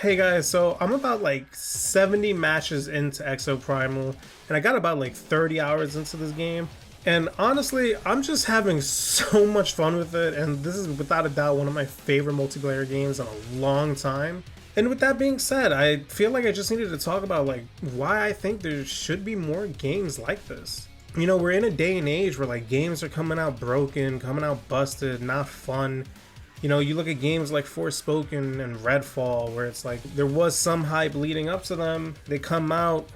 Hey guys, so I'm about like 70 matches into Exoprimal, and I got about like 30 hours into this game. And honestly, I'm just having so much fun with it, and this is without a doubt one of my favorite multiplayer games in a long time. And with that being said, I feel like I just needed to talk about like why I think there should be more games like this. You know, we're in a day and age where like games are coming out broken, coming out busted, not fun. You know, you look at games like Forspoken and Redfall, where it's like there was some hype leading up to them. They come out,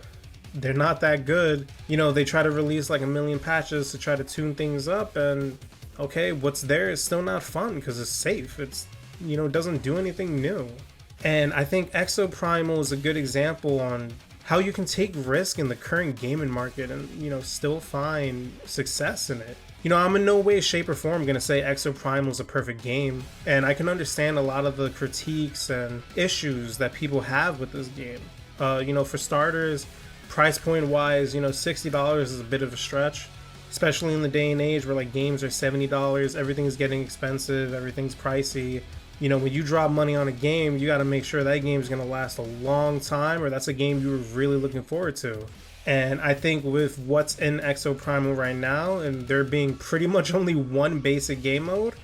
they're not that good. You know, they try to release like a million patches to try to tune things up, and okay, what's there is still not fun because it's safe. It's, you know, it doesn't do anything new. And I think Exoprimal is a good example on how you can take risk in the current gaming market and, you know, still find success in it. You know, I'm in no way, shape, or form going to say Exoprimal is a perfect game, and I can understand a lot of the critiques and issues that people have with this game. You know, for starters, price point wise, you know, $60 is a bit of a stretch, especially in the day and age where like games are $70, everything's getting expensive, everything's pricey. You know, when you drop money on a game, you got to make sure that game's going to last a long time, or that's a game you were really looking forward to. And I think with what's in Exoprimal right now, and there being pretty much only one basic game mode,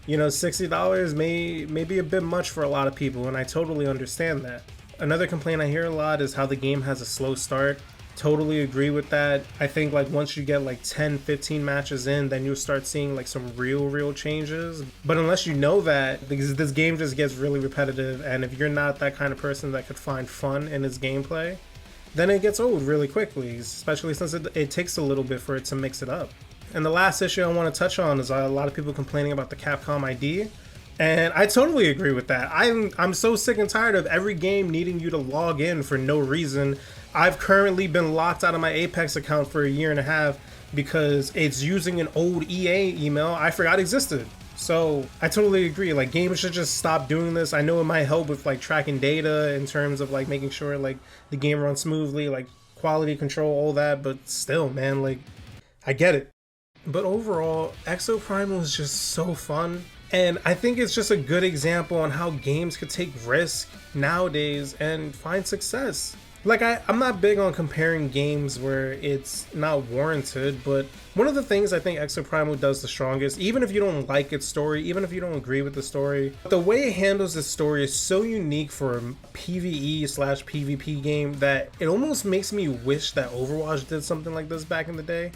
you know, $60 may be a bit much for a lot of people, and I totally understand that. Another complaint I hear a lot is how the game has a slow start. Totally agree with that. I think like once you get like 10, 15 matches in, then you'll start seeing like some real changes. But unless you know that, this game just gets really repetitive, and if you're not that kind of person that could find fun in its gameplay, then it gets old really quickly, especially since it takes a little bit for it to mix it up. And the last issue I want to touch on is a lot of people complaining about the Capcom ID, and I totally agree with that. I'm so sick and tired of every game needing you to log in for no reason. I've currently been locked out of my Apex account for a year and a half because it's using an old EA email I forgot existed. So I totally agree, like games should just stop doing this. I know it might help with like tracking data in terms of like making sure like the game runs smoothly, like quality control, all that, but still, man, like I get it. But overall, Exoprimal is just so fun, and I think it's just a good example on how games could take risk nowadays and find success. Like, I'm not big on comparing games where it's not warranted, but one of the things I think Exoprimal does the strongest, even if you don't like its story, even if you don't agree with the story, the way it handles the story is so unique for a PvE/PvP game that it almost makes me wish that Overwatch did something like this back in the day.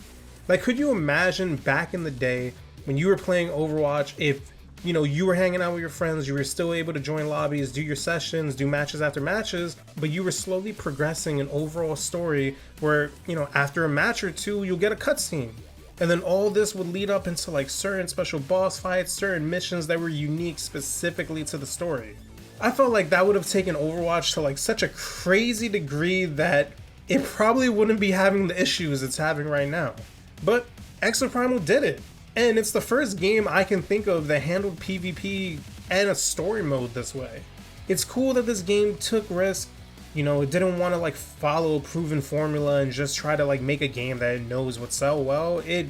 Like, could you imagine back in the day when you were playing Overwatch, if you know, you were hanging out with your friends, you were still able to join lobbies, do your sessions, do matches after matches, but you were slowly progressing an overall story where, you know, after a match or two, you'll get a cutscene. And then all this would lead up into like certain special boss fights, certain missions that were unique specifically to the story. I felt like that would have taken Overwatch to like such a crazy degree that it probably wouldn't be having the issues it's having right now. But Exoprimal did it. And it's the first game I can think of that handled PvP and a story mode this way. It's cool that this game took risk. You know, it didn't want to like follow a proven formula and just try to like make a game that it knows would sell well. It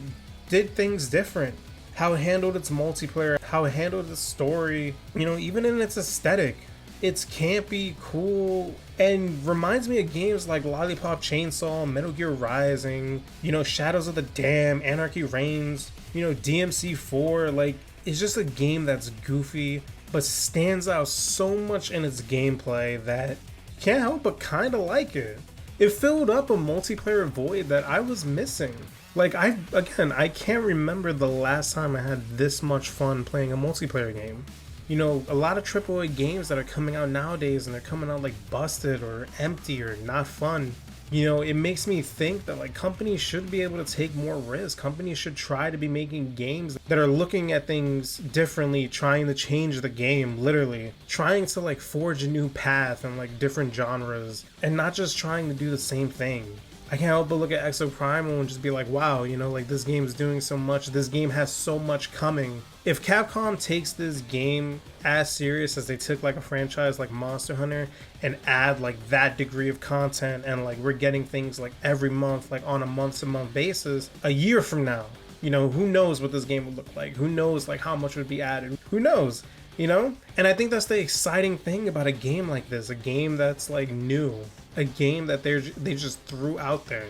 did things different. How it handled its multiplayer, how it handled its story, you know, even in its aesthetic. It's campy, cool, and reminds me of games like Lollipop Chainsaw, Metal Gear Rising, you know, Shadows of the Dam, Anarchy Reigns, you know, DMC4. Like, it's just a game that's goofy, but stands out so much in its gameplay that you can't help but kind of like it. It filled up a multiplayer void that I was missing. Like, I can't remember the last time I had this much fun playing a multiplayer game. You know, a lot of AAA games that are coming out nowadays and they're coming out like busted or empty or not fun. You know, it makes me think that like companies should be able to take more risk. Companies should try to be making games that are looking at things differently, trying to change the game, literally. Trying to like forge a new path and like different genres and not just trying to do the same thing. I can't help but look at Exoprimal and just be like, wow, you know, like this game's doing so much. This game has so much coming. If Capcom takes this game as serious as they took like a franchise like Monster Hunter and add like that degree of content, and like we're getting things like every month, like on a month-to-month basis, a year from now, you know, who knows what this game would look like? Who knows like how much would be added? Who knows? you know? And I think that's the exciting thing about a game like this, a game that's like new, a game that they just threw out there.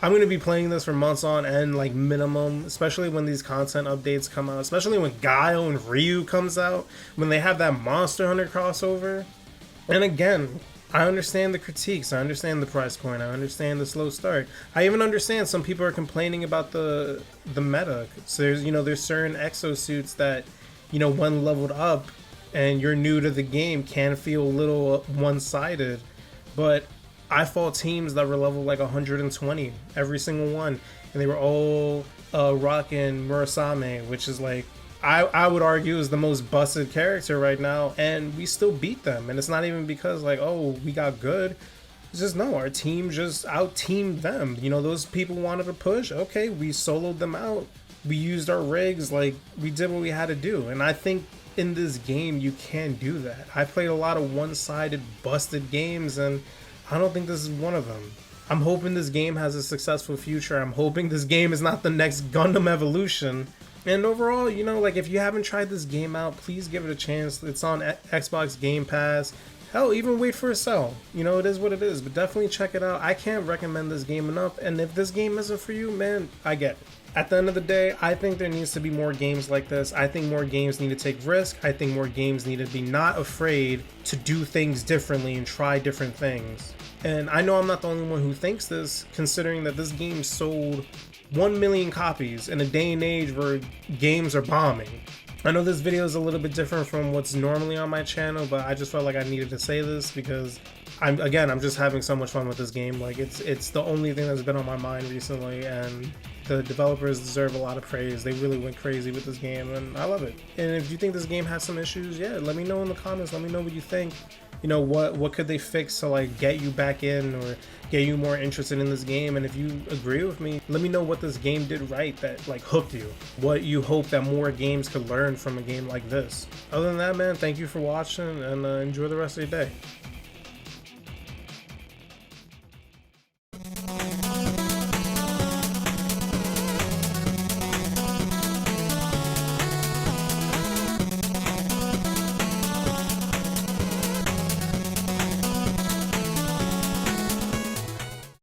I'm going to be playing this for months on end, like minimum, especially when these content updates come out, especially when Guile and Ryu comes out, when they have that Monster Hunter crossover. And again, I understand the critiques, I understand the price point, I understand the slow start. I even understand some people are complaining about the meta. So there's certain exosuits that, when leveled up and you're new to the game, can feel a little one-sided. But I fought teams that were level like 120, every single one, and they were all rocking Murasame, which is like, I would argue is the most busted character right now, and we still beat them. And it's not even because like, oh, we got good. It's just, no, our team just out-teamed them. Those people wanted to push. Okay, we soloed them out. We used our rigs, like, we did what we had to do. And I think in this game, you can do that. I played a lot of one-sided, busted games, and I don't think this is one of them. I'm hoping this game has a successful future. I'm hoping this game is not the next Gundam Evolution. And overall, like, if you haven't tried this game out, please give it a chance. It's on Xbox Game Pass. Hell, even wait for a sale. It is what it is, but definitely check it out. I can't recommend this game enough, and if this game isn't for you, man, I get it. At the end of the day, I think there needs to be more games like this. I think more games need to take risk. I think more games need to be not afraid to do things differently and try different things. And I know I'm not the only one who thinks this, considering that this game sold 1 million copies in a day and age where games are bombing. I know this video is a little bit different from what's normally on my channel, but I just felt like I needed to say this because I'm just having so much fun with this game. Like, it's the only thing that's been on my mind recently, and the developers deserve a lot of praise. They really went crazy with this game, and I love it. And if you think this game has some issues, yeah, let me know in the comments. Let me know what you think. What could they fix to like get you back in or get you more interested in this game? And if you agree with me, let me know what this game did right that like hooked you. What you hope that more games could learn from a game like this. Other than that, man, thank you for watching, and enjoy the rest of your day.